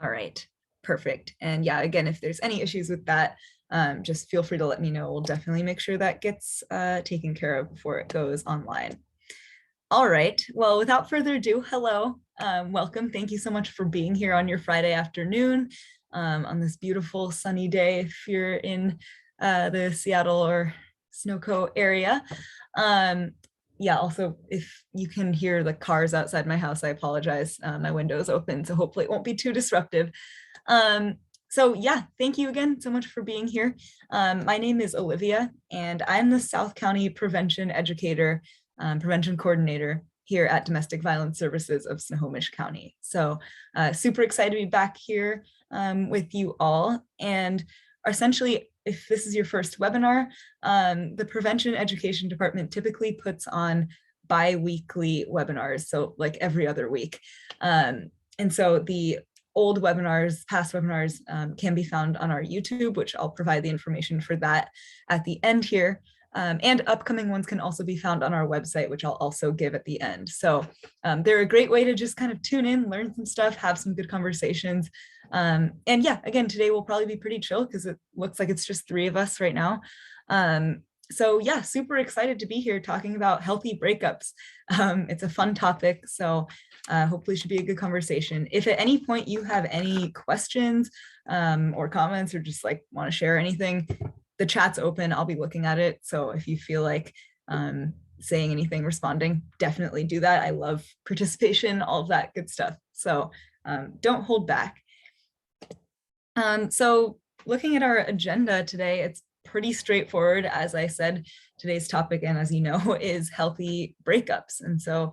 All right, perfect. And yeah, again, if there's any issues with that, just feel free to let me know. We'll definitely make sure that gets taken care of before it goes online. All right, well, without further ado, hello, welcome. Thank you so much for being here on your Friday afternoon on this beautiful sunny day if you're in the Seattle or Snowco area. Yeah, also, if you can hear the cars outside my house, I apologize. My window is open, so hopefully it won't be too disruptive. So yeah, thank you again so much for being here. My name is Olivia, and I'm the South County Prevention Educator, Prevention Coordinator here at Domestic Violence Services of Snohomish County. So super excited to be back here with you all. And essentially, if this is your first webinar, the Prevention Education Department typically puts on bi-weekly webinars, so like every other week. And so the old webinars, past webinars can be found on our YouTube, which I'll provide the information for that at the end here. And upcoming ones can also be found on our website, which I'll also give at the end. So they're a great way to just kind of tune in, learn some stuff, have some good conversations. And yeah, again, today will probably be pretty chill because it looks like it's just 3 of us right now. So yeah, super excited to be here talking about healthy breakups. It's a fun topic, so hopefully should be a good conversation. If at any point you have any questions or comments or just like want to share anything, the chat's open. I'll be looking at it. So if you feel like saying anything, responding, definitely do that. I love participation, all of that good stuff. So don't hold back. So looking at our agenda today, it's pretty straightforward. As I said, today's topic, and as you know, is healthy breakups. And so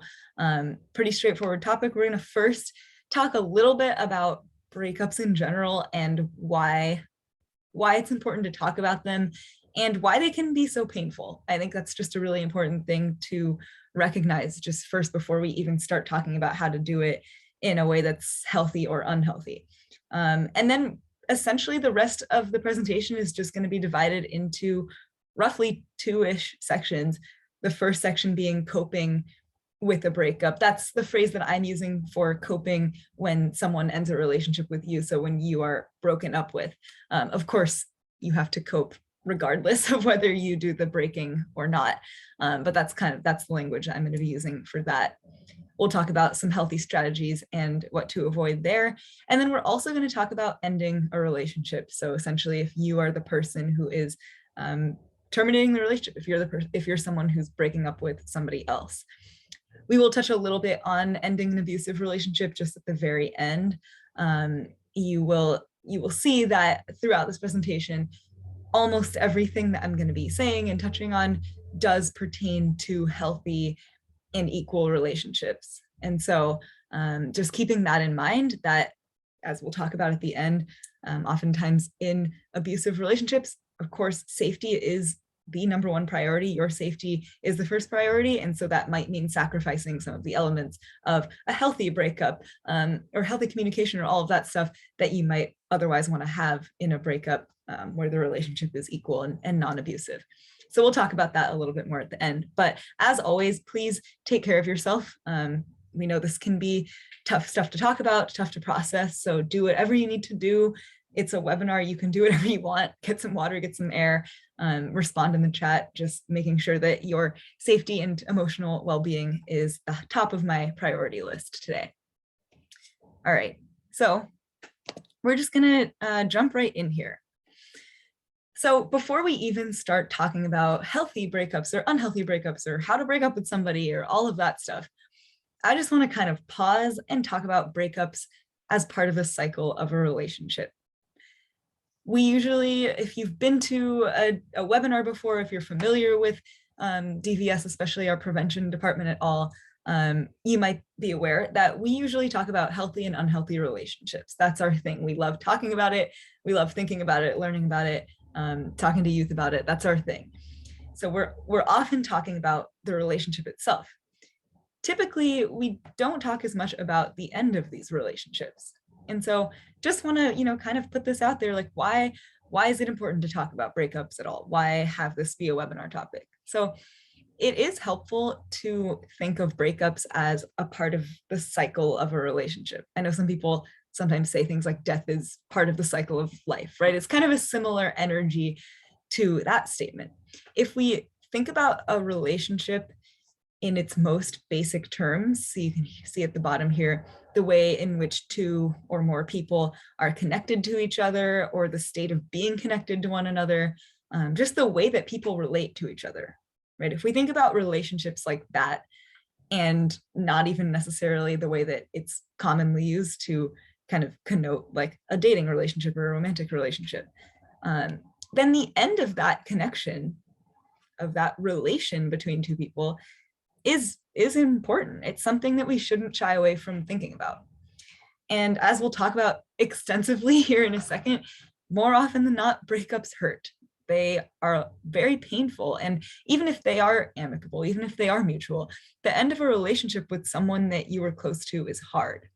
pretty straightforward topic. We're going to first talk a little bit about breakups in general and why it's important to talk about them and why they can be so painful. I think that's just a really important thing to recognize just first before we even start talking about how to do it in a way that's healthy or unhealthy. And then essentially the rest of the presentation is just going to be divided into roughly 2-ish sections. The first section being coping with a breakup. That's the phrase that I'm using for coping when someone ends a relationship with you. So when you are broken up with, of course, you have to cope regardless of whether you do the breaking or not. But that's the language I'm going to be using for that. We'll talk about some healthy strategies and what to avoid there. And then we're also going to talk about ending a relationship. So essentially, if you are the person who is terminating the relationship, if you're someone who's breaking up with somebody else. We will touch a little bit on ending an abusive relationship just at the very end. You will see that throughout this presentation, almost everything that I'm going to be saying and touching on does pertain to healthy and equal relationships. And so just keeping that in mind, that as we'll talk about at the end, oftentimes in abusive relationships, of course, safety is the number one priority. Your safety is the first priority. And so that might mean sacrificing some of the elements of a healthy breakup or healthy communication or all of that stuff that you might otherwise want to have in a breakup where the relationship is equal and non-abusive. So we'll talk about that a little bit more at the end. But as always, please take care of yourself. We know this can be tough stuff to talk about, tough to process. So do whatever you need to do. It's a webinar. You can do whatever you want. Get some water, get some air, respond in the chat, just making sure that your safety and emotional well-being is the top of my priority list today. All right, so we're just gonna jump right in here. So before we even start talking about healthy breakups or unhealthy breakups or how to break up with somebody or all of that stuff, I just want to kind of pause and talk about breakups as part of the cycle of a relationship. We usually, if you've been to a webinar before, if you're familiar with DVS, especially our prevention department at all, you might be aware that we usually talk about healthy and unhealthy relationships. That's our thing. We love talking about it. We love thinking about it, learning about it, talking to youth about it. That's our thing. So we're often talking about the relationship itself. Typically, we don't talk as much about the end of these relationships. And so just want to, kind of put this out there, like why is it important to talk about breakups at all? Why have this be a webinar topic? So it is helpful to think of breakups as a part of the cycle of a relationship. I know some people sometimes say things like death is part of the cycle of life, right? It's kind of a similar energy to that statement. If we think about a relationship in its most basic terms, so you can see at the bottom here, the way in which two or more people are connected to each other, or the state of being connected to one another, just the way that people relate to each other, right? If we think about relationships like that, and not even necessarily the way that it's commonly used to kind of connote like a dating relationship or a romantic relationship, then the end of that connection, of that relation between two people, is important. It's something that we shouldn't shy away from thinking about. And as we'll talk about extensively here in a second, more often than not, breakups hurt. They are very painful. And even if they are amicable, even if they are mutual, the end of a relationship with someone that you were close to is hard.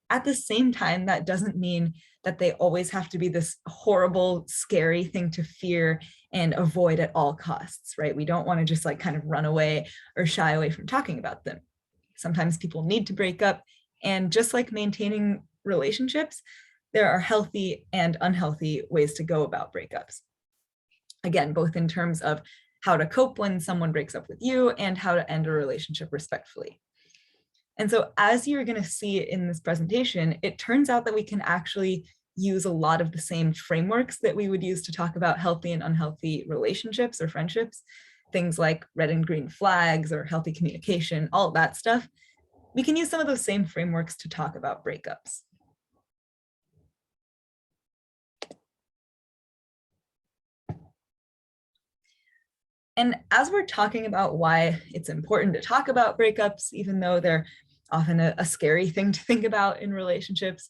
At the same time, that doesn't mean that they always have to be this horrible, scary thing to fear and avoid at all costs, right? We don't want to just like kind of run away or shy away from talking about them. Sometimes people need to break up. And just like maintaining relationships, there are healthy and unhealthy ways to go about breakups. Again, both in terms of how to cope when someone breaks up with you and how to end a relationship respectfully. And so as you're going to see in this presentation, it turns out that we can actually use a lot of the same frameworks that we would use to talk about healthy and unhealthy relationships or friendships, things like red and green flags or healthy communication, all of that stuff. We can use some of those same frameworks to talk about breakups. And as we're talking about why it's important to talk about breakups, even though they're often a scary thing to think about in relationships,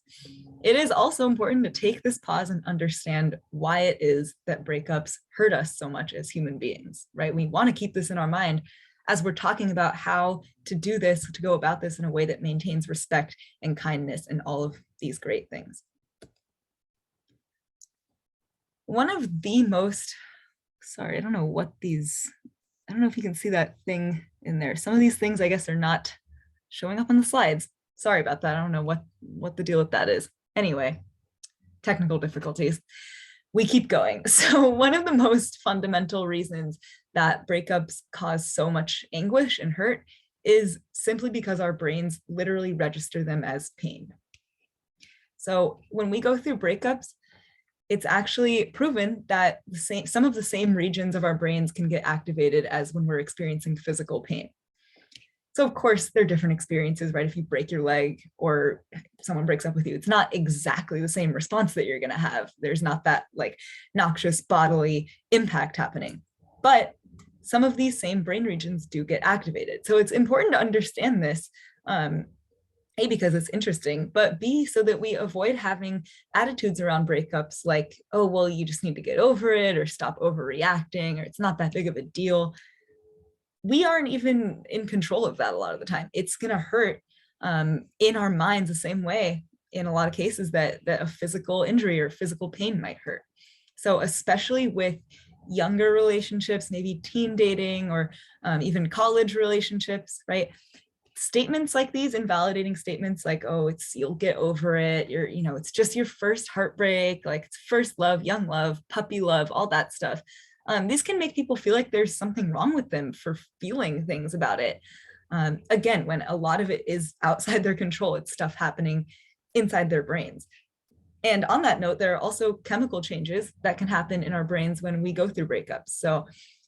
it is also important to take this pause and understand why it is that breakups hurt us so much as human beings, right? We want to keep this in our mind as we're talking about how to do this, to go about this in a way that maintains respect and kindness and all of these great things. One of the most, sorry, I don't know if you can see that thing in there. Some of these things, I guess, are not showing up on the slides. Sorry about that. I don't know what the deal with that is. Anyway, technical difficulties. We keep going. So one of the most fundamental reasons that breakups cause so much anguish and hurt is simply because our brains literally register them as pain. So when we go through breakups, it's actually proven that some of the same regions of our brains can get activated as when we're experiencing physical pain. So of course, they're different experiences, right? If you break your leg or someone breaks up with you, it's not exactly the same response that you're going to have. There's not that like noxious bodily impact happening. But some of these same brain regions do get activated. So it's important to understand this, A, because it's interesting, but B, so that we avoid having attitudes around breakups like, oh, well, you just need to get over it or stop overreacting, or it's not that big of a deal. We aren't even in control of that a lot of the time. It's going to hurt in our minds the same way in a lot of cases that a physical injury or physical pain might hurt. So especially with younger relationships, maybe teen dating or even college relationships, right? Statements like these, invalidating statements like, oh, you'll get over it, it's just your first heartbreak, like it's first love, young love, puppy love, all that stuff. These can make people feel like there's something wrong with them for feeling things about it. Again, when a lot of it is outside their control, it's stuff happening inside their brains. And on that note, there are also chemical changes that can happen in our brains when we go through breakups. So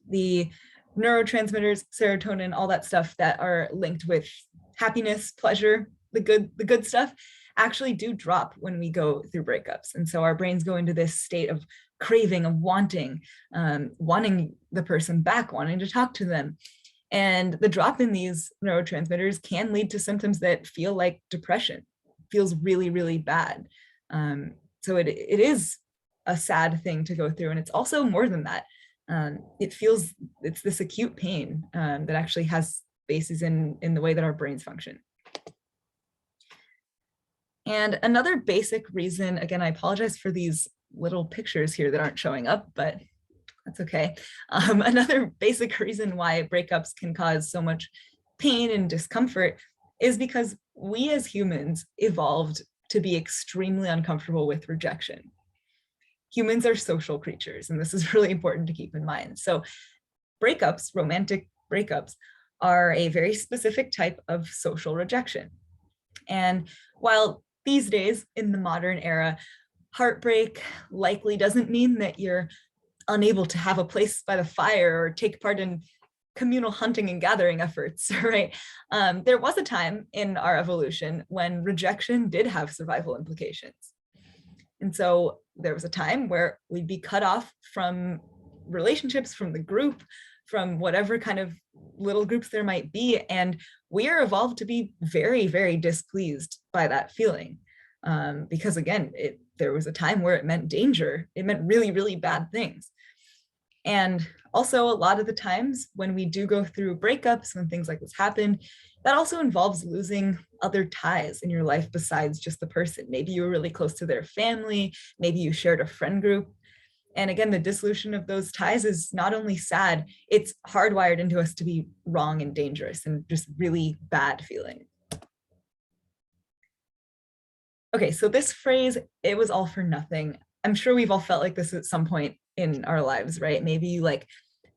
the neurotransmitters, serotonin, all that stuff that are linked with happiness, pleasure, the good stuff, actually do drop when we go through breakups. And so our brains go into this state of craving, of wanting the person back, wanting to talk to them. And the drop in these neurotransmitters can lead to symptoms that feel like depression, feels really, really bad. So it is a sad thing to go through. And it's also more than that. It's this acute pain that actually has bases in the way that our brains function. And another basic reason, again, I apologize for these little pictures here that aren't showing up, but that's okay. Another basic reason why breakups can cause so much pain and discomfort is because we as humans evolved to be extremely uncomfortable with rejection. Humans are social creatures, and this is really important to keep in mind. So breakups, romantic breakups, are a very specific type of social rejection. And while these days in the modern era, heartbreak likely doesn't mean that you're unable to have a place by the fire or take part in communal hunting and gathering efforts, right? There was a time in our evolution when rejection did have survival implications. And so there was a time where we'd be cut off from relationships, from the group, from whatever kind of little groups there might be. And we are evolved to be very, very displeased by that feeling. Because again, there was a time where it meant danger. It meant really, really bad things. And also a lot of the times when we do go through breakups, when things like this happen, that also involves losing other ties in your life besides just the person. Maybe you were really close to their family, maybe you shared a friend group. And again, the dissolution of those ties is not only sad, it's hardwired into us to be wrong and dangerous and just really bad feeling. Okay, so this phrase, it was all for nothing. I'm sure we've all felt like this at some point in our lives, right? Maybe you like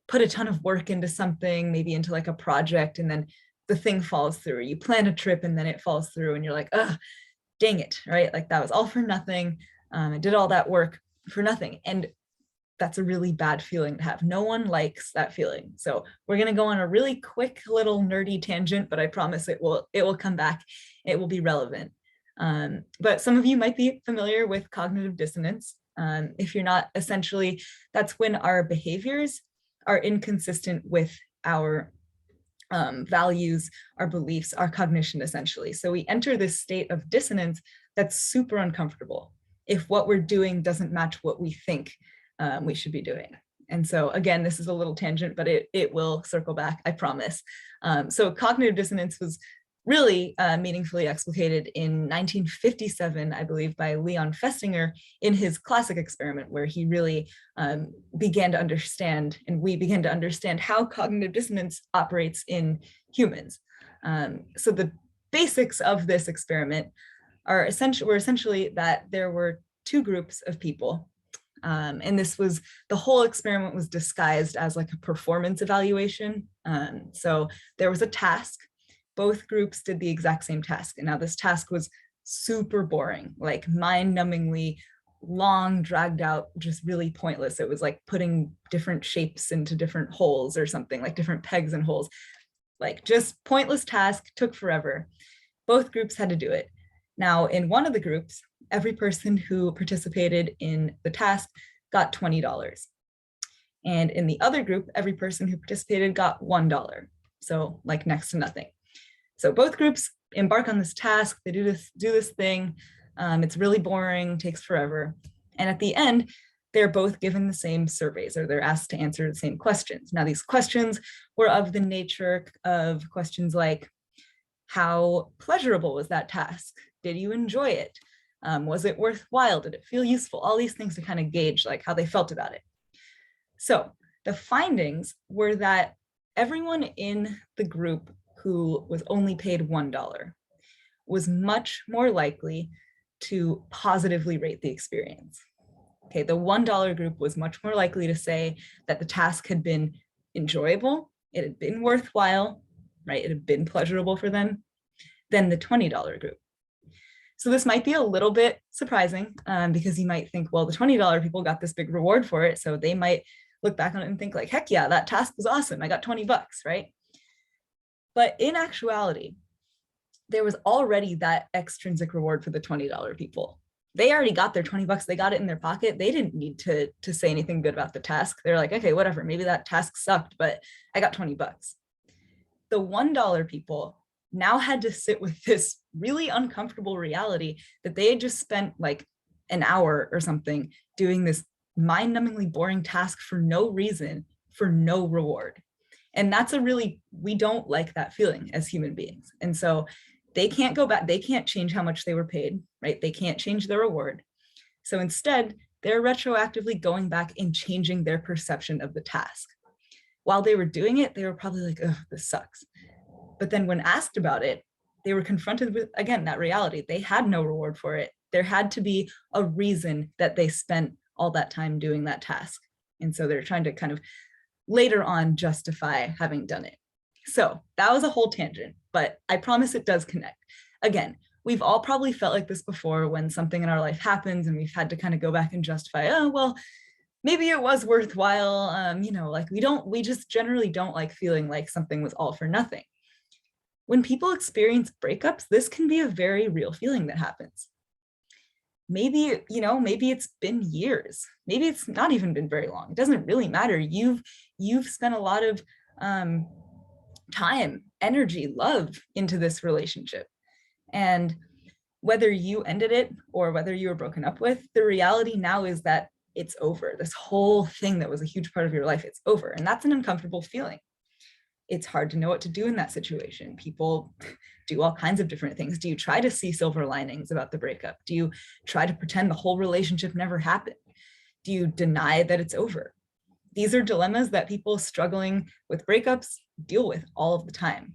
put a ton of work into something, maybe into like a project, and then the thing falls through. You plan a trip and then it falls through and you're like, oh, dang it, right? Like that was all for nothing. I did all that work for nothing. And that's a really bad feeling to have. No one likes that feeling. So we're going to go on a really quick little nerdy tangent, but I promise it will come back. It will be relevant. But some of you might be familiar with cognitive dissonance. If you're not, essentially, that's when our behaviors are inconsistent with our values, our beliefs, our cognition, essentially. So we enter this state of dissonance that's super uncomfortable if what we're doing doesn't match what we think we should be doing. And so again, this is a little tangent, but it will circle back, I promise. So cognitive dissonance was really meaningfully explicated in 1957, I believe, by Leon Festinger in his classic experiment, where he really began to understand, and we began to understand how cognitive dissonance operates in humans. So the basics of this experiment were essentially that there were two groups of people. And the whole experiment was disguised as like a performance evaluation. So there was a task. Both groups did the exact same task. And now this task was super boring, like mind-numbingly long, dragged out, just really pointless. It was like putting different shapes into different holes or something, like different pegs and holes, like just pointless task, took forever. Both groups had to do it. Now, in one of the groups, every person who participated in the task got $20. And in the other group, every person who participated got $1. So like next to nothing. So both groups embark on this task, they do this thing. It's really boring, takes forever. And at the end, they're both given the same surveys, or they're asked to answer the same questions. Now, these questions were of the nature of questions like, how pleasurable was that task? Did you enjoy it? Was it worthwhile? Did it feel useful? All these things to kind of gauge like how they felt about it. So the findings were that everyone in the group who was only paid $1 was much more likely to positively rate the experience. Okay, the $1 group was much more likely to say that the task had been enjoyable, it had been worthwhile, right? It had been pleasurable for them, than the $20 group. So this might be a little bit surprising because you might think, well, the $20 people got this big reward for it, so they might look back on it and think like, heck yeah, that task was awesome. I got $20, right? But in actuality, there was already that extrinsic reward for the $20 people. They already got their $20, they got it in their pocket. They didn't need to say anything good about the task. They're like, okay, whatever, maybe that task sucked, but I got $20. The $1 people now had to sit with this really uncomfortable reality that they had just spent like an hour or something doing this mind-numbingly boring task for no reason, for no reward. And that's we don't like that feeling as human beings. And so they can't go back, they can't change how much they were paid, right? They can't change the reward. So instead, they're retroactively going back and changing their perception of the task. While they were doing it, they were probably like, oh, this sucks. But then when asked about it, they were confronted with, again, that reality. They had no reward for it. There had to be a reason that they spent all that time doing that task. And so they're trying to kind of later on justify having done it. So that was a whole tangent, but I promise it does connect. Again, we've all probably felt like this before when something in our life happens and we've had to kind of go back and justify, oh, well, maybe it was worthwhile. Like we just generally don't like feeling like something was all for nothing. When people experience breakups, this can be a very real feeling that happens. Maybe it's been years. Maybe it's not even been very long. It doesn't really matter. You've spent a lot of time, energy, love into this relationship. And whether you ended it or whether you were broken up with, the reality now is that it's over. This whole thing that was a huge part of your life, it's over. And that's an uncomfortable feeling. It's hard to know what to do in that situation. People do all kinds of different things. Do you try to see silver linings about the breakup? Do you try to pretend the whole relationship never happened? Do you deny that it's over? These are dilemmas that people struggling with breakups deal with all of the time.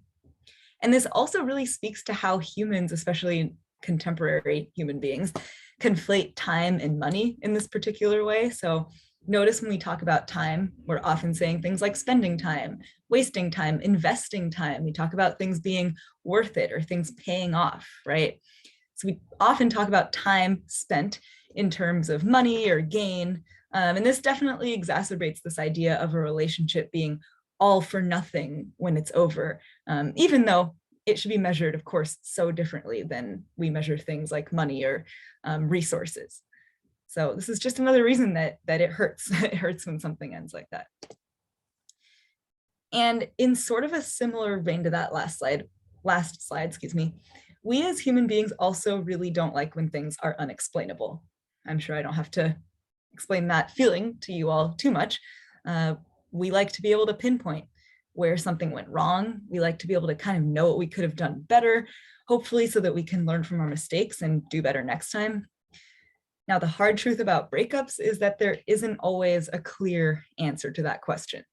And this also really speaks to how humans, especially contemporary human beings, conflate time and money in this particular way. So notice when we talk about time, we're often saying things like spending time, wasting time, investing time. We talk about things being worth it or things paying off, right? So we often talk about time spent in terms of money or gain. And this definitely exacerbates this idea of a relationship being all for nothing when it's over, even though it should be measured, of course, so differently than we measure things like money or resources. So this is just another reason that it hurts. It hurts when something ends like that. And in sort of a similar vein to that last slide, we as human beings also really don't like when things are unexplainable. I'm sure I don't have to explain that feeling to you all too much. We like to be able to pinpoint where something went wrong. We like to be able to kind of know what we could have done better, hopefully so that we can learn from our mistakes and do better next time. Now, the hard truth about breakups is that there isn't always a clear answer to that question.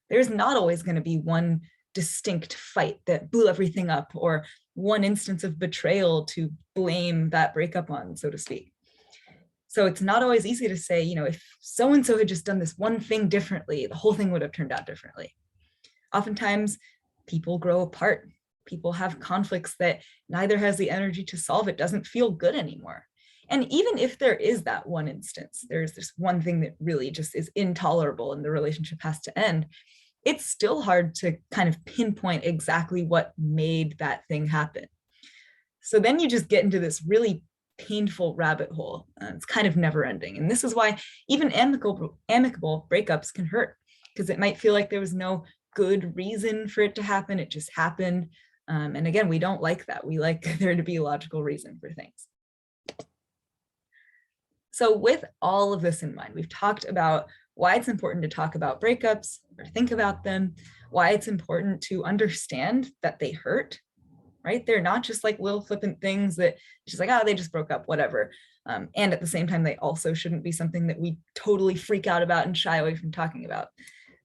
There's not always going to be one distinct fight that blew everything up or one instance of betrayal to blame that breakup on, so to speak. So it's not always easy to say, if so-and-so had just done this one thing differently, the whole thing would have turned out differently. Oftentimes, people grow apart. People have conflicts that neither has the energy to solve. It doesn't feel good anymore. And even if there is that one instance, there's this one thing that really just is intolerable and the relationship has to end, it's still hard to kind of pinpoint exactly what made that thing happen. So then you just get into this really painful rabbit hole. It's kind of never ending. And this is why even amicable breakups can hurt, because it might feel like there was no good reason for it to happen. It just happened. And again, we don't like that. We like there to be a logical reason for things. So with all of this in mind, we've talked about why it's important to talk about breakups or think about them, why it's important to understand that they hurt, right? They're not just like little flippant things that just like, they just broke up, whatever. And at the same time, they also shouldn't be something that we totally freak out about and shy away from talking about.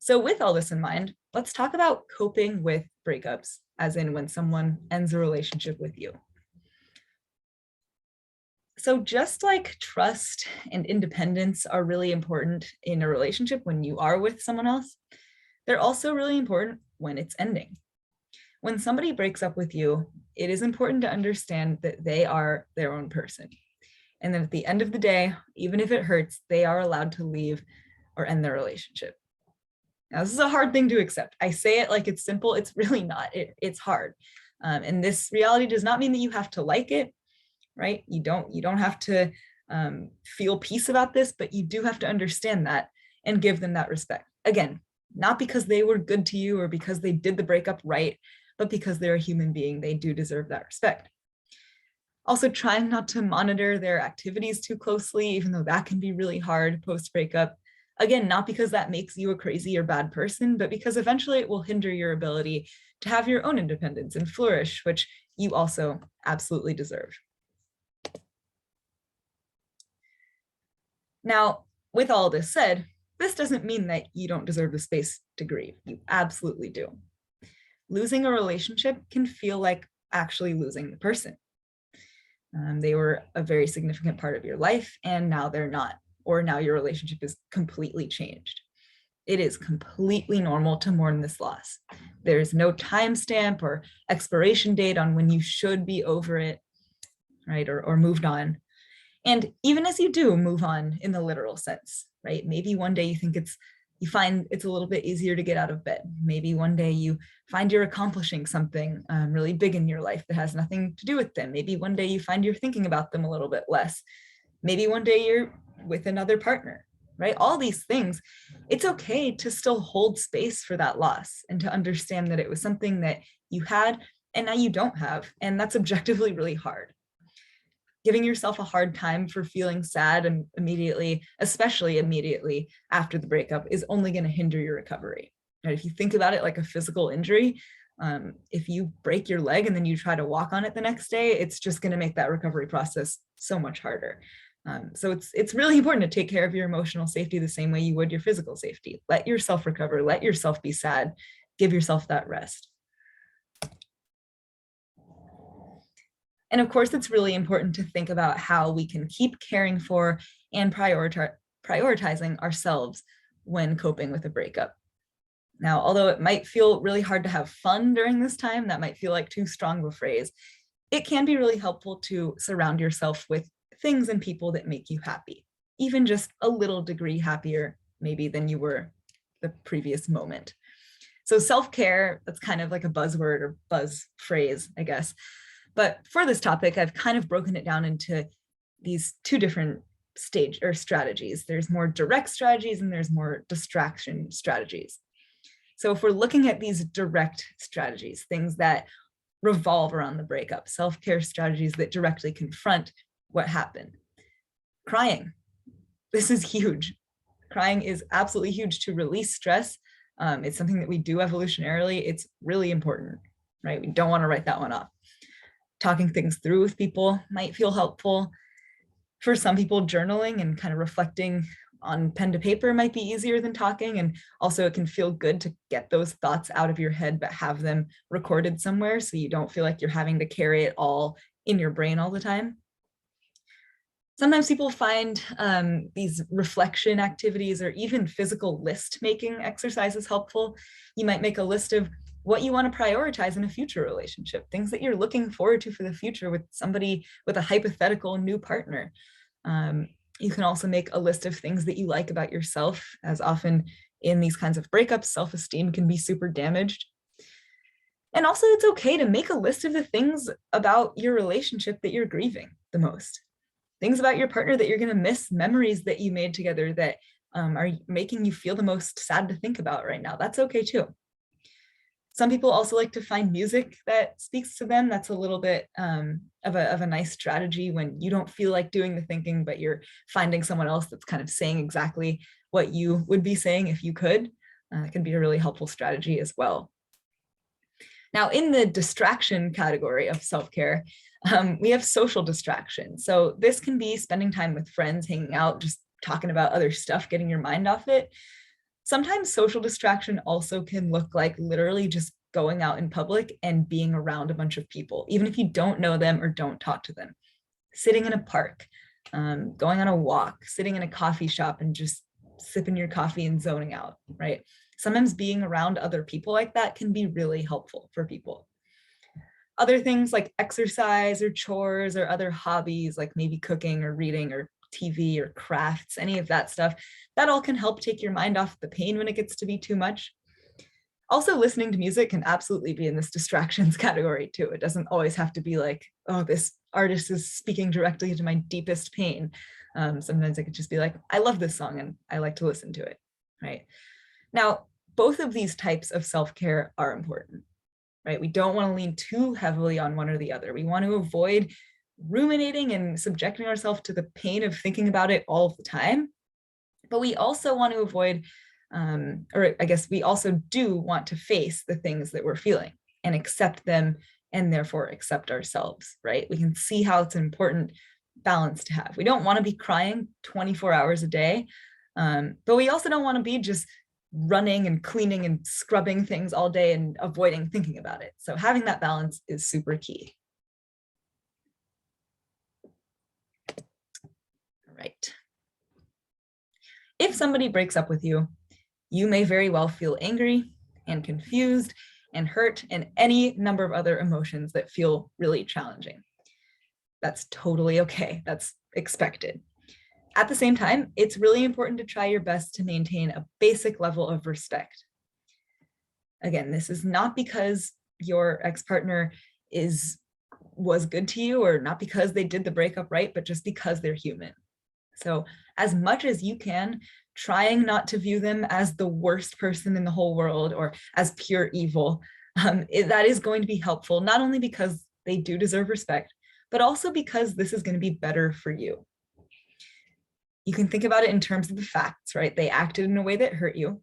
So with all this in mind, let's talk about coping with breakups, as in when someone ends a relationship with you. So just like trust and independence are really important in a relationship when you are with someone else, they're also really important when it's ending. When somebody breaks up with you, it is important to understand that they are their own person. And then at the end of the day, even if it hurts, they are allowed to leave or end their relationship. Now, this is a hard thing to accept. I say it like it's simple. It's really not. It's hard. And this reality does not mean that you have to like it, right? You don't have to feel peace about this, but you do have to understand that and give them that respect. Again, not because they were good to you or because they did the breakup right, but because they're a human being. They do deserve that respect. Also, trying not to monitor their activities too closely, even though that can be really hard post-breakup. Again, not because that makes you a crazy or bad person, but because eventually it will hinder your ability to have your own independence and flourish, which you also absolutely deserve. Now, with all this said, this doesn't mean that you don't deserve the space to grieve. You absolutely do. Losing a relationship can feel like actually losing the person. They were a very significant part of your life, and now they're not, or now your relationship is completely changed. It is completely normal to mourn this loss. There's no timestamp or expiration date on when you should be over it, right? Or moved on. And even as you do move on in the literal sense, right? Maybe one day you find it's a little bit easier to get out of bed. Maybe one day you find you're accomplishing something really big in your life that has nothing to do with them. Maybe one day you find you're thinking about them a little bit less. Maybe one day you're with another partner, right? All these things, it's okay to still hold space for that loss and to understand that it was something that you had and now you don't have. And that's objectively really hard. Giving yourself a hard time for feeling sad and immediately, especially immediately after the breakup, is only going to hinder your recovery. And if you think about it like a physical injury, if you break your leg and then you try to walk on it the next day, it's just going to make that recovery process so much harder. So it's really important to take care of your emotional safety the same way you would your physical safety. Let yourself recover, let yourself be sad, give yourself that rest. And of course, it's really important to think about how we can keep caring for and prioritizing ourselves when coping with a breakup. Now, although it might feel really hard to have fun during this time, that might feel like too strong of a phrase, it can be really helpful to surround yourself with things and people that make you happy, even just a little degree happier maybe than you were the previous moment. So self-care, that's kind of like a buzzword or buzz phrase, I guess. But for this topic, I've kind of broken it down into these two different strategies. There's more direct strategies and there's more distraction strategies. So if we're looking at these direct strategies, things that revolve around the breakup, self-care strategies that directly confront what happened. Crying. This is huge. Crying is absolutely huge to release stress. It's something that we do evolutionarily. It's really important, right? We don't want to write that one off. Talking things through with people might feel helpful. For some people, journaling and kind of reflecting on pen to paper might be easier than talking. And also it can feel good to get those thoughts out of your head, but have them recorded somewhere so you don't feel like you're having to carry it all in your brain all the time. Sometimes people find these reflection activities or even physical list making exercises helpful. You might make a list of what you want to prioritize in a future relationship, things that you're looking forward to for the future with somebody, with a hypothetical new partner. You can also make a list of things that you like about yourself, as often in these kinds of breakups, self-esteem can be super damaged. And also it's okay to make a list of the things about your relationship that you're grieving the most. Things about your partner that you're going to miss, memories that you made together that are making you feel the most sad to think about right now. That's okay too. Some people also like to find music that speaks to them. That's a little bit of a nice strategy when you don't feel like doing the thinking, but you're finding someone else that's kind of saying exactly what you would be saying if you could. It can be a really helpful strategy as well. Now, in the distraction category of self-care, we have social distraction. So this can be spending time with friends, hanging out, just talking about other stuff, getting your mind off it. Sometimes social distraction also can look like literally just going out in public and being around a bunch of people, even if you don't know them or don't talk to them. Sitting in a park, going on a walk, sitting in a coffee shop and just sipping your coffee and zoning out, right? Sometimes being around other people like that can be really helpful for people. Other things like exercise or chores or other hobbies, like maybe cooking or reading or TV or crafts, any of that stuff, that all can help take your mind off the pain when it gets to be too much. Also, listening to music can absolutely be in this distractions category too. It doesn't always have to be like, oh, this artist is speaking directly to my deepest pain. Sometimes it could just be like, I love this song and I like to listen to it, right? Now, both of these types of self-care are important, right? We don't want to lean too heavily on one or the other. We want to avoid ruminating and subjecting ourselves to the pain of thinking about it all of the time. But we also want to avoid, or I guess we also do want to face the things that we're feeling and accept them and therefore accept ourselves, right? We can see how it's an important balance to have. We don't want to be crying 24 hours a day, but we also don't want to be just running and cleaning and scrubbing things all day and avoiding thinking about it. So having that balance is super key. All right. If somebody breaks up with you, you may very well feel angry and confused and hurt and any number of other emotions that feel really challenging. That's totally okay. That's expected. At the same time, it's really important to try your best to maintain a basic level of respect. Again, this is not because your ex-partner was good to you or not because they did the breakup right, but just because they're human. So as much as you can, trying not to view them as the worst person in the whole world or as pure evil, that is going to be helpful, not only because they do deserve respect, but also because this is going to be better for you. You can think about it in terms of the facts, right? They acted in a way that hurt you,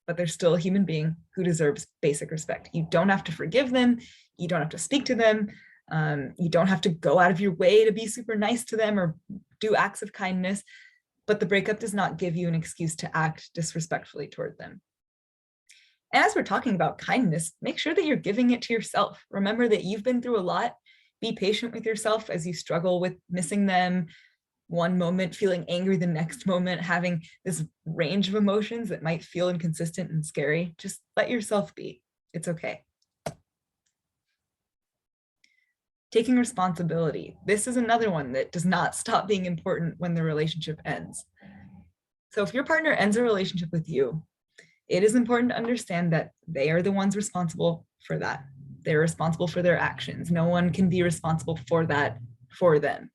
but they're still a human being who deserves basic respect. You don't have to forgive them. You don't have to speak to them. You don't have to go out of your way to be super nice to them or do acts of kindness, but the breakup does not give you an excuse to act disrespectfully toward them. And as we're talking about kindness, make sure that you're giving it to yourself. Remember that you've been through a lot. Be patient with yourself as you struggle with missing them, one moment feeling angry, the next moment having this range of emotions that might feel inconsistent and scary. Just let yourself be. It's okay. Taking responsibility. This is another one that does not stop being important when the relationship ends. So if your partner ends a relationship with you, it is important to understand that they are the ones responsible for that. They're responsible for their actions. No one can be responsible for that for them.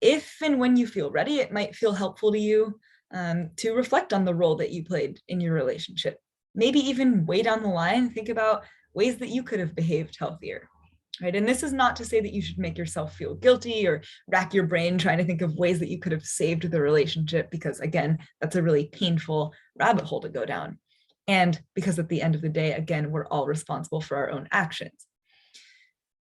If and when you feel ready, it might feel helpful to you to reflect on the role that you played in your relationship. Maybe even way down the line, think about ways that you could have behaved healthier. Right? And this is not to say that you should make yourself feel guilty or rack your brain trying to think of ways that you could have saved the relationship, because again, that's a really painful rabbit hole to go down. And because at the end of the day, again, we're all responsible for our own actions.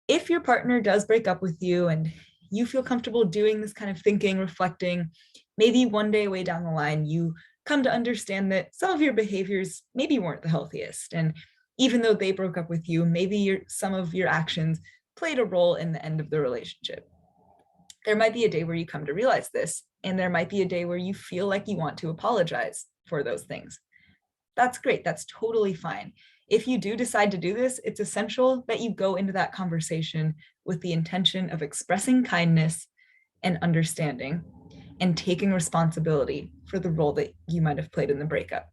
If your partner does break up with you and you feel comfortable doing this kind of thinking, reflecting, maybe one day way down the line, you come to understand that some of your behaviors maybe weren't the healthiest. And even though they broke up with you, maybe some of your actions played a role in the end of the relationship. There might be a day where you come to realize this, and there might be a day where you feel like you want to apologize for those things. That's great. That's totally fine. If you do decide to do this, it's essential that you go into that conversation with the intention of expressing kindness and understanding and taking responsibility for the role that you might have played in the breakup.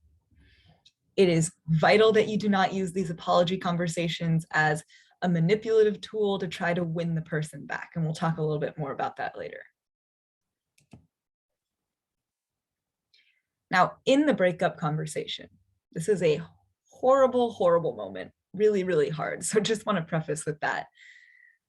It is vital that you do not use these apology conversations as a manipulative tool to try to win the person back. And we'll talk a little bit more about that later. Now, in the breakup conversation, this is a horrible, horrible moment, really, really hard. So just want to preface with that.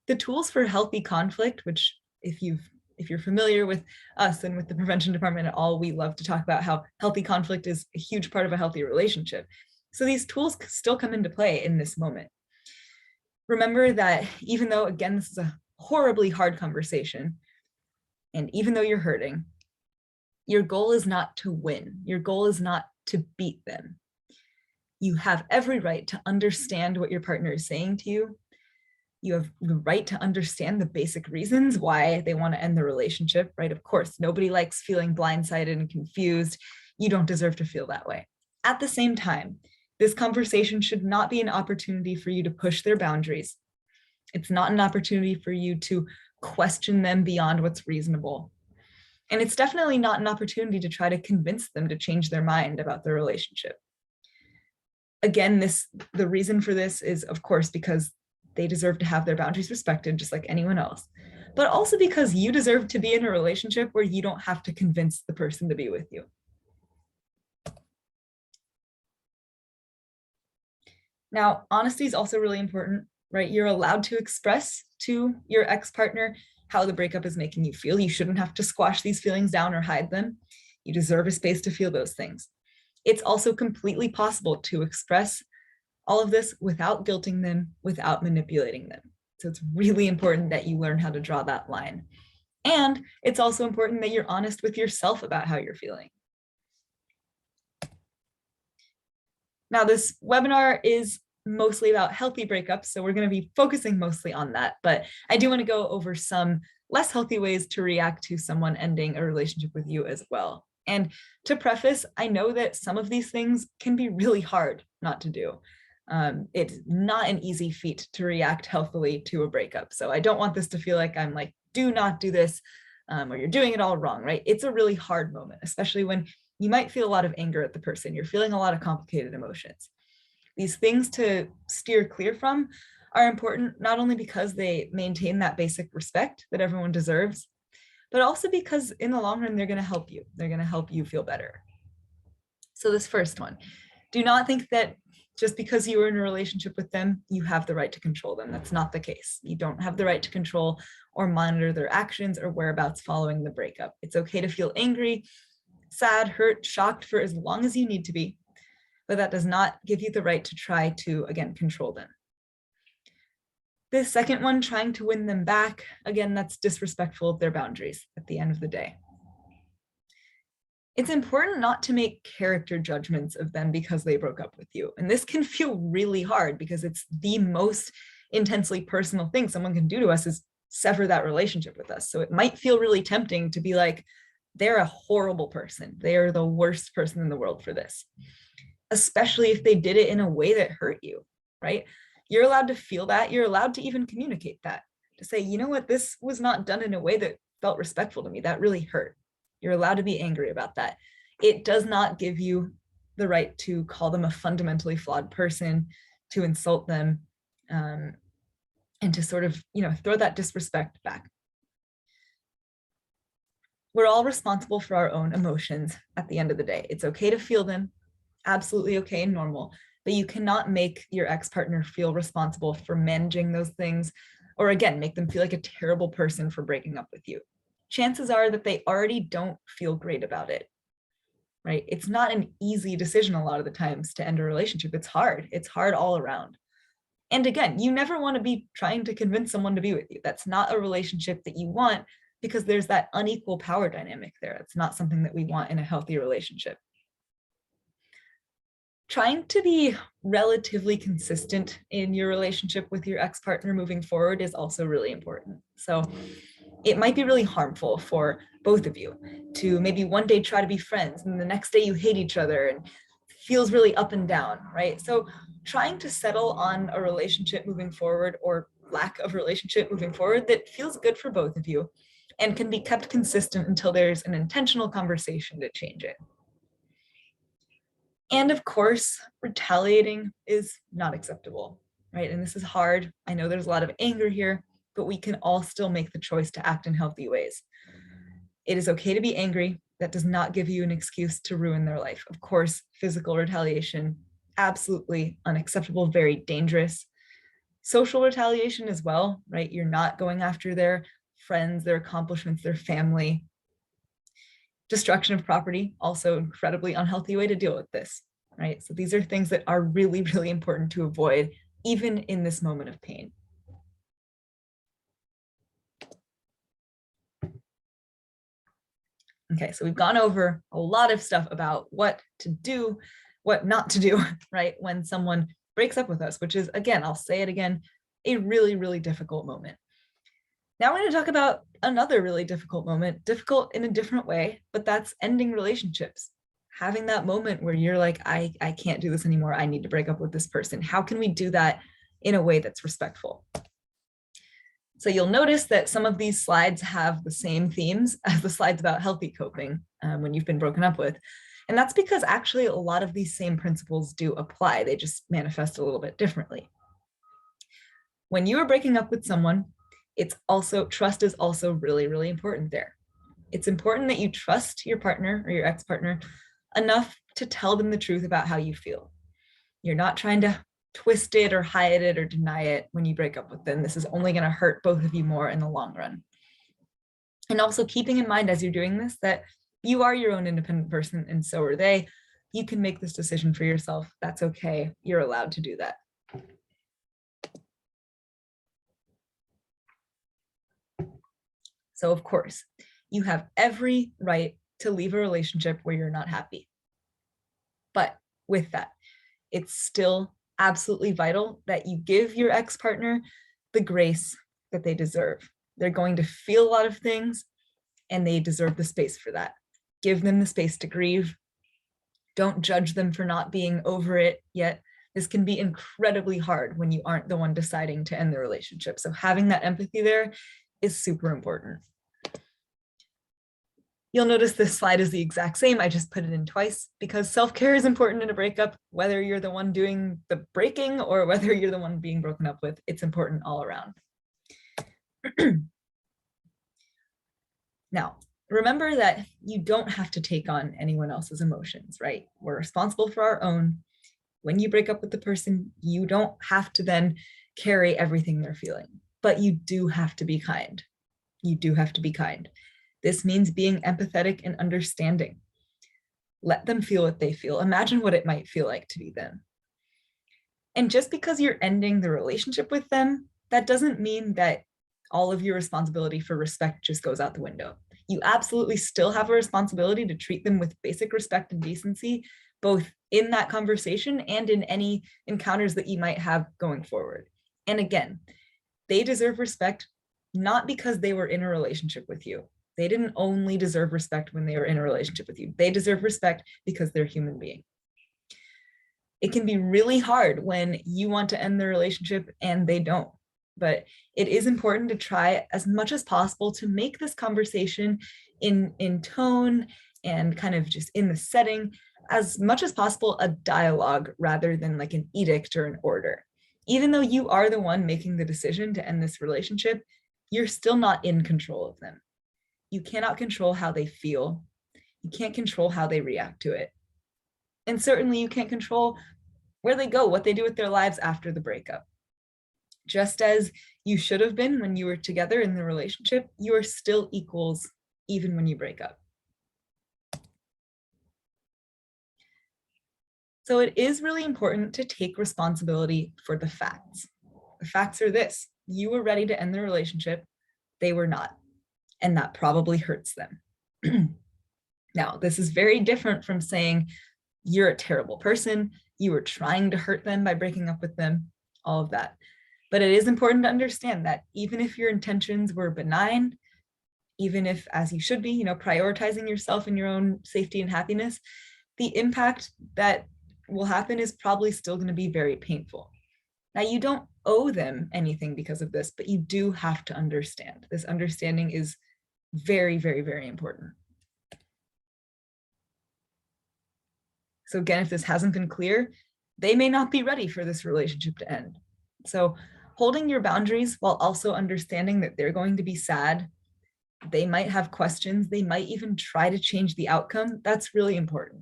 The tools for healthy conflict, which if you're familiar with us and with the prevention department at all, we love to talk about how healthy conflict is a huge part of a healthy relationship. So these tools still come into play in this moment. Remember that even though, again, this is a horribly hard conversation, and even though you're hurting, your goal is not to win. Your goal is not to beat them. You have every right to understand what your partner is saying to you. You have the right to understand the basic reasons why they want to end the relationship, right? Of course, nobody likes feeling blindsided and confused. You don't deserve to feel that way. At the same time, this conversation should not be an opportunity for you to push their boundaries. It's not an opportunity for you to question them beyond what's reasonable. And it's definitely not an opportunity to try to convince them to change their mind about the relationship. Again, the reason for this is, of course, because they deserve to have their boundaries respected just like anyone else, but also because you deserve to be in a relationship where you don't have to convince the person to be with you. Now, honesty is also really important, right? You're allowed to express to your ex-partner how the breakup is making you feel. You shouldn't have to squash these feelings down or hide them. You deserve a space to feel those things. It's also completely possible to express all of this without guilting them, without manipulating them. So it's really important that you learn how to draw that line. And it's also important that you're honest with yourself about how you're feeling. Now, this webinar is mostly about healthy breakups, so we're going to be focusing mostly on that, but I do want to go over some less healthy ways to react to someone ending a relationship with you as well. And to preface, I know that some of these things can be really hard not to do. It's not an easy feat to react healthily to a breakup. So I don't want this to feel like I'm like, do not do this, or you're doing it all wrong, right? It's a really hard moment, especially when you might feel a lot of anger at the person. You're feeling a lot of complicated emotions. These things to steer clear from are important, not only because they maintain that basic respect that everyone deserves, but also because in the long run, they're going to help you. They're going to help you feel better. So this first one, do not think that just because you are in a relationship with them, you have the right to control them. That's not the case. You don't have the right to control or monitor their actions or whereabouts following the breakup. It's okay to feel angry, sad, hurt, shocked for as long as you need to be, but that does not give you the right to try to, again, control them. The second one, trying to win them back, again, that's disrespectful of their boundaries at the end of the day. It's important not to make character judgments of them because they broke up with you. And this can feel really hard because it's the most intensely personal thing someone can do to us is sever that relationship with us. So it might feel really tempting to be like, they're a horrible person. They are the worst person in the world for this, especially if they did it in a way that hurt you, right? You're allowed to feel that. You're allowed to even communicate that, to say, you know what, this was not done in a way that felt respectful to me. That really hurt. You're allowed to be angry about that. It does not give you the right to call them a fundamentally flawed person, to insult them, and to sort of, throw that disrespect back. We're all responsible for our own emotions at the end of the day. It's okay to feel them, absolutely okay and normal, but you cannot make your ex-partner feel responsible for managing those things, or again, make them feel like a terrible person for breaking up with you. Chances are that they already don't feel great about it, right? It's not an easy decision a lot of the times to end a relationship. It's hard. It's hard all around. And again, you never want to be trying to convince someone to be with you. That's not a relationship that you want because there's that unequal power dynamic there. It's not something that we want in a healthy relationship. Trying to be relatively consistent in your relationship with your ex-partner moving forward is also really important. So it might be really harmful for both of you to maybe one day try to be friends and the next day you hate each other and feels really up and down, right? So trying to settle on a relationship moving forward, or lack of relationship moving forward, that feels good for both of you and can be kept consistent until there's an intentional conversation to change it. And of course, retaliating is not acceptable, right? And this is hard. I know there's a lot of anger here, but we can all still make the choice to act in healthy ways. It is okay to be angry. That does not give you an excuse to ruin their life. Of course, physical retaliation, absolutely unacceptable, very dangerous. Social retaliation as well, right? You're not going after their friends, their accomplishments, their family. Destruction of property, also incredibly unhealthy way to deal with this, right? So these are things that are really, really important to avoid, even in this moment of pain. Okay, so we've gone over a lot of stuff about what to do, what not to do, right? When someone breaks up with us, which is, again, I'll say it again, a really, really difficult moment. Now we're going to talk about another really difficult moment, difficult in a different way, but that's ending relationships. Having that moment where you're like, I can't do this anymore. I need to break up with this person. How can we do that in a way that's respectful? So you'll notice that some of these slides have the same themes as the slides about healthy coping when you've been broken up with. And that's because actually a lot of these same principles do apply. They just manifest a little bit differently. When you are breaking up with someone, trust is also really, really important there. It's important that you trust your partner or your ex-partner enough to tell them the truth about how you feel. You're not trying to twist it or hide it or deny it when you break up with them. This is only going to hurt both of you more in the long run. And also keeping in mind as you're doing this that you are your own independent person and so are they. You can make this decision for yourself. That's okay. You're allowed to do that. So of course, you have every right to leave a relationship where you're not happy. But with that, it's still absolutely vital that you give your ex-partner the grace that they deserve. They're going to feel a lot of things, and they deserve the space for that. Give them the space to grieve. Don't judge them for not being over it yet. This can be incredibly hard when you aren't the one deciding to end the relationship. So having that empathy there is super important. You'll notice this slide is the exact same. I just put it in twice because self-care is important in a breakup, whether you're the one doing the breaking or whether you're the one being broken up with. It's important all around. Now, remember that you don't have to take on anyone else's emotions, right? We're responsible for our own. When you break up with the person, you don't have to then carry everything they're feeling, but you do have to be kind. You do have to be kind. This means being empathetic and understanding. Let them feel what they feel. Imagine what it might feel like to be them. And just because you're ending the relationship with them, that doesn't mean that all of your responsibility for respect just goes out the window. You absolutely still have a responsibility to treat them with basic respect and decency, both in that conversation and in any encounters that you might have going forward. And again, they deserve respect, not because they were in a relationship with you. They didn't only deserve respect when they were in a relationship with you. They deserve respect because they're human beings. It can be really hard when you want to end the relationship and they don't. But it is important to try as much as possible to make this conversation in tone and kind of just in the setting, as much as possible, a dialogue rather than like an edict or an order. Even though you are the one making the decision to end this relationship, you're still not in control of them. You cannot control how they feel. You can't control how they react to it. And certainly you can't control where they go, what they do with their lives after the breakup. Just as you should have been when you were together in the relationship, you are still equals even when you break up. So it is really important to take responsibility for the facts. The facts are this: you were ready to end the relationship, they were not, and that probably hurts them. Now, this is very different from saying you're a terrible person, you were trying to hurt them by breaking up with them, all of that. But it is important to understand that even if your intentions were benign, even if, as you should be, prioritizing yourself and your own safety and happiness, the impact that will happen is probably still going to be very painful. Now, you don't owe them anything because of this, but you do have to understand. This understanding is very, very, very important. So again, if this hasn't been clear, they may not be ready for this relationship to end. So holding your boundaries while also understanding that they're going to be sad, they might have questions, they might even try to change the outcome, that's really important.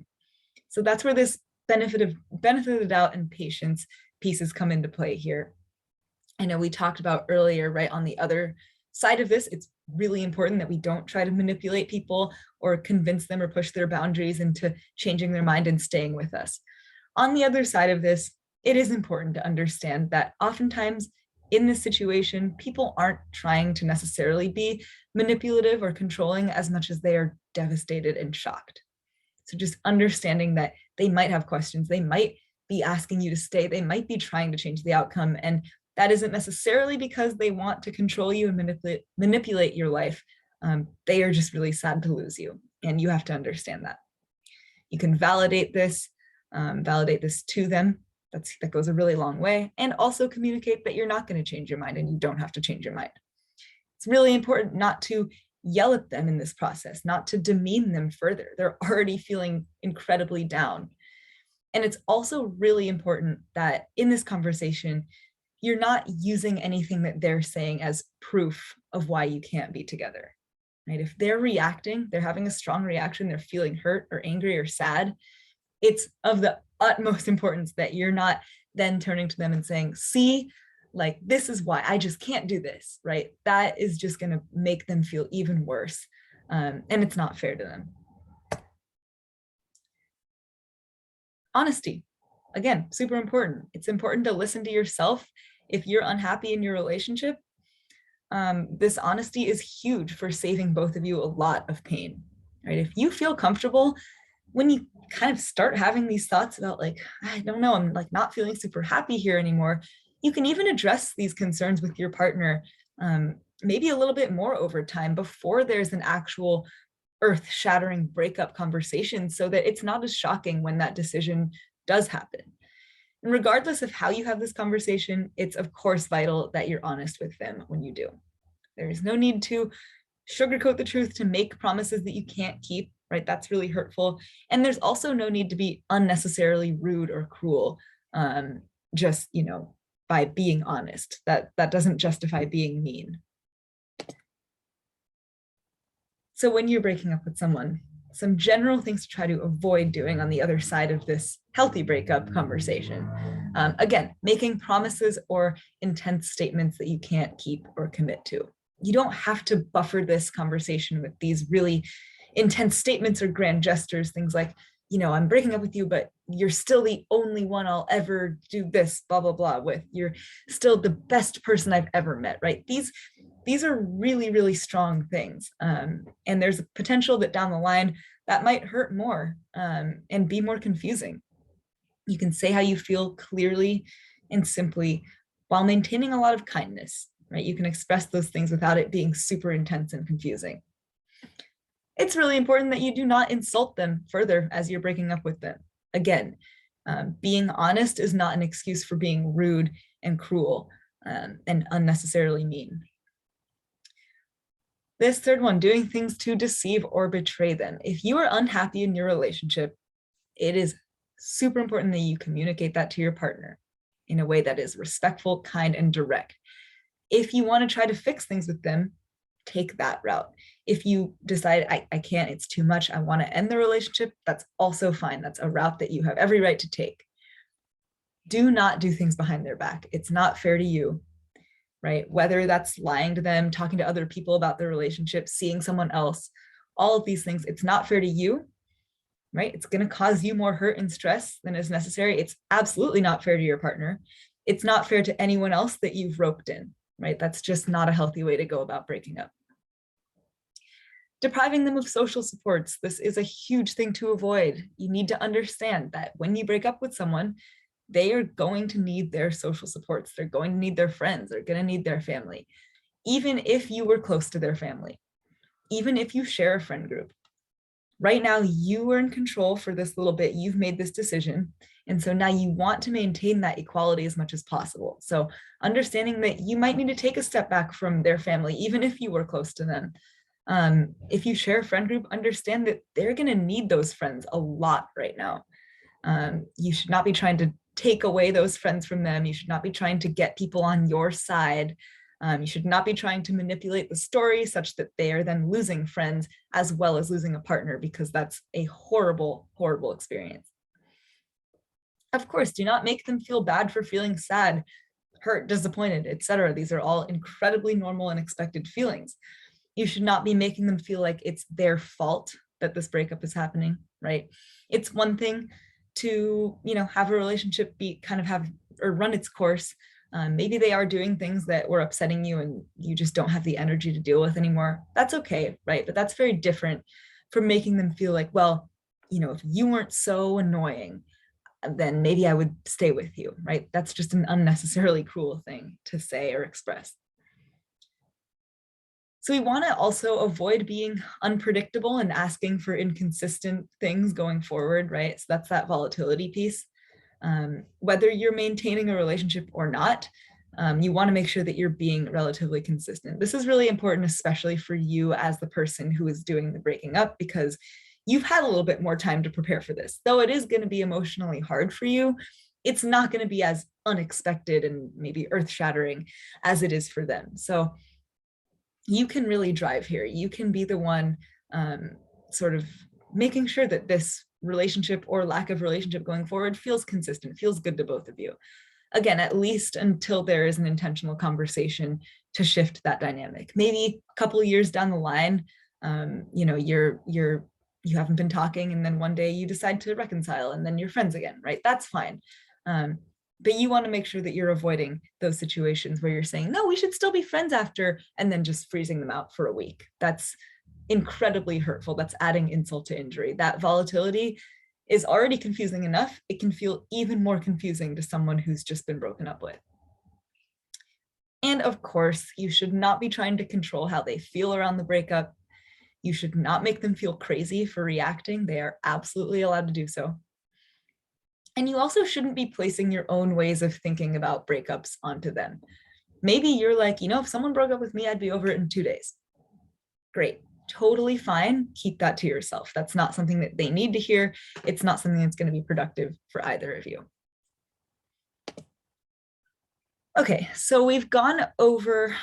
So that's where this benefit of the doubt and patience pieces come into play here. I know we talked about earlier, right, on the other side of this, it's really important that we don't try to manipulate people or convince them or push their boundaries into changing their mind and staying with us. On the other side of this, it is important to understand that oftentimes in this situation, people aren't trying to necessarily be manipulative or controlling as much as they are devastated and shocked. So just understanding that they might have questions, they might be asking you to stay, they might be trying to change the outcome, and that isn't necessarily because they want to control you and manipulate your life. They are just really sad to lose you, and you have to understand that. You can validate this to them. That goes a really long way, and also communicate that you're not going to change your mind and you don't have to change your mind. It's really important not to yell at them in this process, not to demean them further. They're already feeling incredibly down. And it's also really important that in this conversation, you're not using anything that they're saying as proof of why you can't be together, right? If they're reacting, they're having a strong reaction, they're feeling hurt or angry or sad, it's of the utmost importance that you're not then turning to them and saying, see, like, this is why I just can't do this, right? That is just going to make them feel even worse. And it's not fair to them. Honesty, again, super important. It's important to listen to yourself. If you're unhappy in your relationship, this honesty is huge for saving both of you a lot of pain, right? If you feel comfortable when you kind of start having these thoughts about like, I don't know, I'm like not feeling super happy here anymore, you can even address these concerns with your partner, maybe a little bit more over time before there's an actual earth-shattering breakup conversation, so that it's not as shocking when that decision does happen. And regardless of how you have this conversation, it's of course vital that you're honest with them when you do. There is no need to sugarcoat the truth to make promises that you can't keep, right? That's really hurtful. And there's also no need to be unnecessarily rude or cruel, just, by being honest. That doesn't justify being mean. So when you're breaking up with someone, some general things to try to avoid doing on the other side of this healthy breakup conversation. Again, making promises or intense statements that you can't keep or commit to. You don't have to buffer this conversation with these really intense statements or grand gestures, things like, I'm breaking up with you, but you're still the only one I'll ever do this, blah, blah, blah, with. You're still the best person I've ever met, right? These are really, really strong things. And there's a potential that down the line that might hurt more, and be more confusing. You can say how you feel clearly and simply while maintaining a lot of kindness, right? You can express those things without it being super intense and confusing. It's really important that you do not insult them further as you're breaking up with them. Again, being honest is not an excuse for being rude and cruel, and unnecessarily mean. This third one, doing things to deceive or betray them. If you are unhappy in your relationship, it is super important that you communicate that to your partner in a way that is respectful, kind, and direct. If you want to try to fix things with them, take that route. If you decide, I can't, it's too much, I want to end the relationship, that's also fine. That's a route that you have every right to take. Do not do things behind their back. It's not fair to you, right? Whether that's lying to them, talking to other people about their relationship, seeing someone else, all of these things, it's not fair to you, right? It's going to cause you more hurt and stress than is necessary. It's absolutely not fair to your partner. It's not fair to anyone else that you've roped in, right? That's just not a healthy way to go about breaking up. Depriving them of social supports. This is a huge thing to avoid. You need to understand that when you break up with someone, they are going to need their social supports. They're going to need their friends. They're going to need their family. Even if you were close to their family, even if you share a friend group. Right now, you are in control for this little bit. You've made this decision. And so now you want to maintain that equality as much as possible. So understanding that you might need to take a step back from their family, even if you were close to them. If you share a friend group, understand that they're going to need those friends a lot right now. You should not be trying to take away those friends from them. You should not be trying to get people on your side. You should not be trying to manipulate the story such that they are then losing friends as well as losing a partner, because that's a horrible, horrible experience. Of course, do not make them feel bad for feeling sad, hurt, disappointed, etc. These are all incredibly normal and expected feelings. You should not be making them feel like it's their fault that this breakup is happening, right? It's one thing to, have a relationship run its course. Maybe they are doing things that were upsetting you and you just don't have the energy to deal with anymore. That's okay, right? But that's very different from making them feel like, well, if you weren't so annoying, then maybe I would stay with you, right? That's just an unnecessarily cruel thing to say or express. So we want to also avoid being unpredictable and asking for inconsistent things going forward, right? So that's that volatility piece. Whether you're maintaining a relationship or not, you want to make sure that you're being relatively consistent. This is really important, especially for you as the person who is doing the breaking up, because you've had a little bit more time to prepare for this. Though it is going to be emotionally hard for you, it's not going to be as unexpected and maybe earth-shattering as it is for them. So you can really drive here. You can be the one sort of making sure that this relationship or lack of relationship going forward feels consistent, feels good to both of you. Again, at least until there is an intentional conversation to shift that dynamic. Maybe a couple of years down the line, you haven't been talking, and then one day you decide to reconcile, and then you're friends again, right? That's fine. But you want to make sure that you're avoiding those situations where you're saying, no, we should still be friends after, and then just freezing them out for a week. That's incredibly hurtful. That's adding insult to injury. That volatility is already confusing enough. It can feel even more confusing to someone who's just been broken up with. And of course, you should not be trying to control how they feel around the breakup. You should not make them feel crazy for reacting. They are absolutely allowed to do so. And you also shouldn't be placing your own ways of thinking about breakups onto them. Maybe you're like, if someone broke up with me, I'd be over it in 2 days. Great, totally fine. Keep that to yourself. That's not something that they need to hear. It's not something that's going to be productive for either of you. Okay, so we've gone over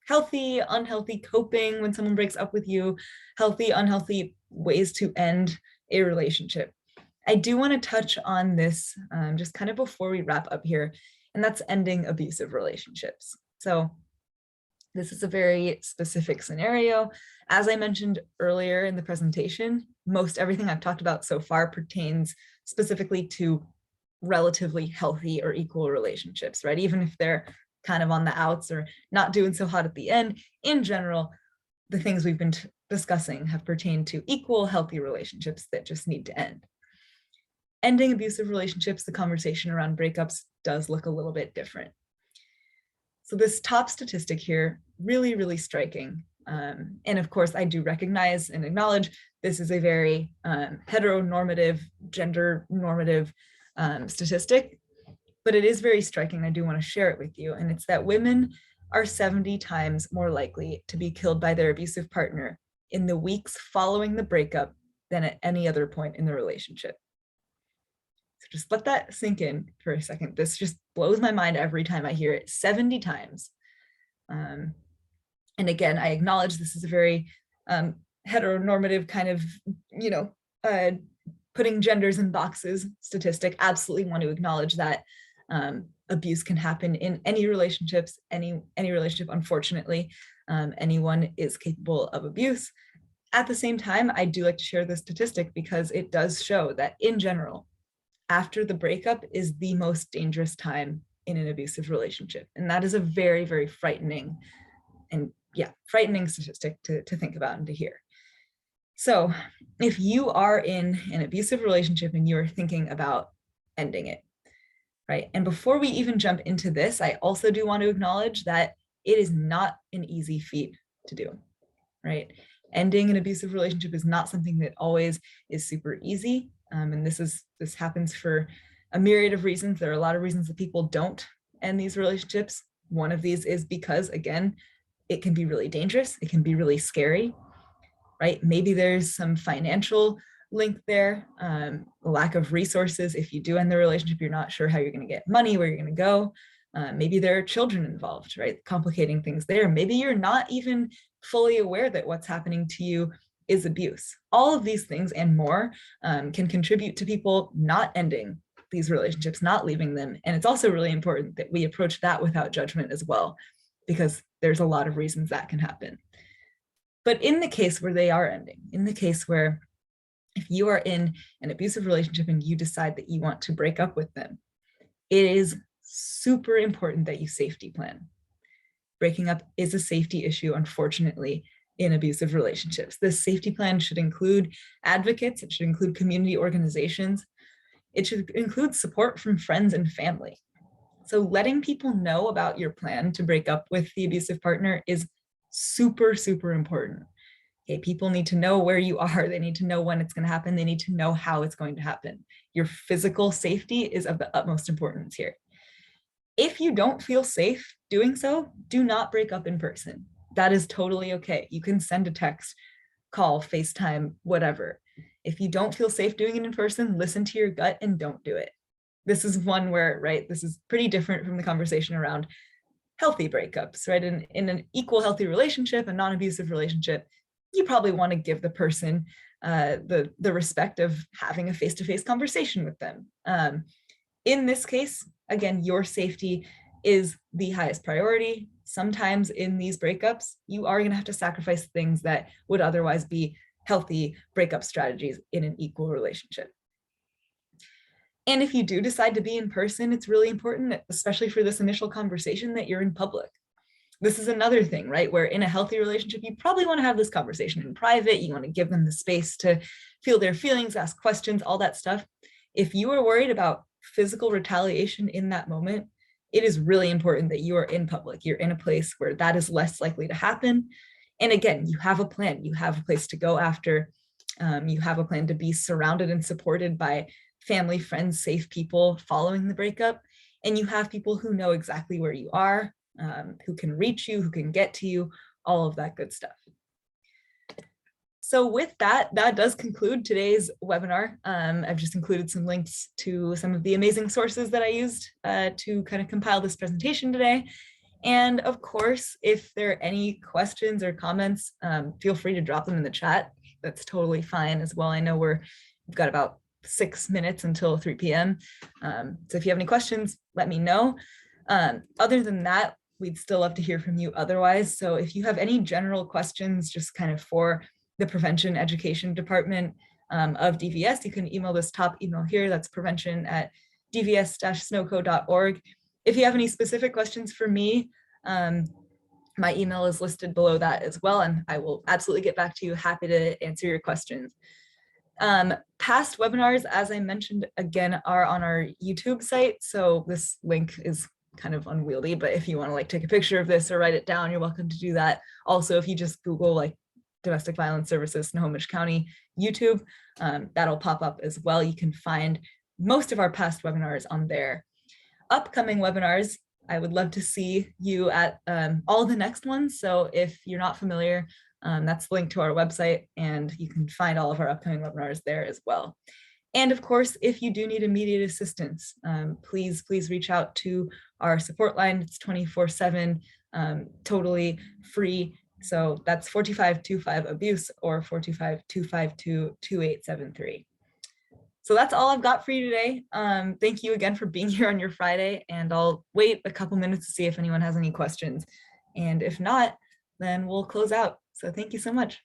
healthy, unhealthy coping when someone breaks up with you, healthy, unhealthy ways to end a relationship. I do want to touch on this just kind of before we wrap up here, and that's ending abusive relationships. So this is a very specific scenario. As I mentioned earlier in the presentation, most everything I've talked about so far pertains specifically to relatively healthy or equal relationships, right? Even if they're kind of on the outs or not doing so hot at the end, in general, the things we've been discussing have pertained to equal, healthy relationships that just need to end. Ending abusive relationships, the conversation around breakups does look a little bit different. So this top statistic here, really, really striking. And of course, I do recognize and acknowledge this is a very heteronormative, gender normative statistic, but it is very striking. I do want to share it with you. And it's that women are 70 times more likely to be killed by their abusive partner in the weeks following the breakup than at any other point in the relationship. So just let that sink in for a second. This just blows my mind every time I hear it, 70 times. And again, I acknowledge this is a very heteronormative kind of, putting genders in boxes statistic. Absolutely want to acknowledge that abuse can happen in any relationships, any relationship, unfortunately. Anyone is capable of abuse. At the same time, I do like to share this statistic because it does show that in general, after the breakup is the most dangerous time in an abusive relationship. And that is a very, very frightening statistic to think about and to hear. So if you are in an abusive relationship and you're thinking about ending it, right? And before we even jump into this, I also do want to acknowledge that it is not an easy feat to do, right? Ending an abusive relationship is not something that always is super easy. And this happens for a myriad of reasons. There are a lot of reasons that people don't end these relationships. One of these is because, again, it can be really dangerous. It can be really scary, right? Maybe there's some financial link there, lack of resources. If you do end the relationship, you're not sure how you're going to get money, where you're going to go. Maybe there are children involved, right? Complicating things there. Maybe you're not even fully aware that what's happening to you is abuse. All of these things and more can contribute to people not ending these relationships, not leaving them. And it's also really important that we approach that without judgment as well, because there's a lot of reasons that can happen. But in the case where they are ending, in the case where if you are in an abusive relationship and you decide that you want to break up with them, it is super important that you safety plan. Breaking up is a safety issue, unfortunately, in abusive relationships. This safety plan should include advocates, it should include community organizations, it should include support from friends and family. So letting people know about your plan to break up with the abusive partner is super, super important. Okay, people need to know where you are. They need to know when it's going to happen. They need to know how it's going to happen. Your physical safety is of the utmost importance here. If you don't feel safe doing so, do not break up in person. That is totally okay. You can send a text, call, FaceTime, whatever. If you don't feel safe doing it in person, listen to your gut and don't do it. This is one where, right, this is pretty different from the conversation around healthy breakups, right? In an equal healthy relationship, a non-abusive relationship, you probably want to give the person the respect of having a face-to-face conversation with them. In this case, again, your safety is the highest priority. Sometimes in these breakups, you are going to have to sacrifice things that would otherwise be healthy breakup strategies in an equal relationship. And if you do decide to be in person, it's really important, especially for this initial conversation, that you're in public. This is another thing, right? Where in a healthy relationship, you probably want to have this conversation in private. You want to give them the space to feel their feelings, ask questions, all that stuff. If you are worried about physical retaliation in that moment, it is really important that you are in public. You're in a place where that is less likely to happen. And again, you have a plan. You have a place to go after. You have a plan to be surrounded and supported by family, friends, safe people following the breakup. And you have people who know exactly where you are, who can reach you, who can get to you, all of that good stuff. So with that, that does conclude today's webinar. I've just included some links to some of the amazing sources that I used to kind of compile this presentation today. And of course, if there are any questions or comments, feel free to drop them in the chat. That's totally fine as well. I know we've got about 6 minutes until 3 p.m. So if you have any questions, let me know. Other than that, we'd still love to hear from you otherwise. So if you have any general questions, just kind of for the prevention education department of DVS, you can email this top email here. That's prevention@dvs-snowco.org. If you have any specific questions for me, my email is listed below that as well, and I will absolutely get back to you. Happy to answer your questions. Past webinars, as I mentioned, again, are on our YouTube site. So this link is kind of unwieldy, but if you want to like take a picture of this or write it down, you're welcome to do that. Also, if you just Google like Domestic Violence Services Snohomish County YouTube, that'll pop up as well. You can find most of our past webinars on there. Upcoming webinars, I would love to see you at all the next ones. So if you're not familiar, that's linked to our website, and you can find all of our upcoming webinars there as well. And of course, if you do need immediate assistance, please reach out to our support line. It's 24/7, totally free. So that's 4525-ABUSE or 425-252-2873. So that's all I've got for you today. Thank you again for being here on your Friday, and I'll wait a couple minutes to see if anyone has any questions. And if not, then we'll close out. So thank you so much.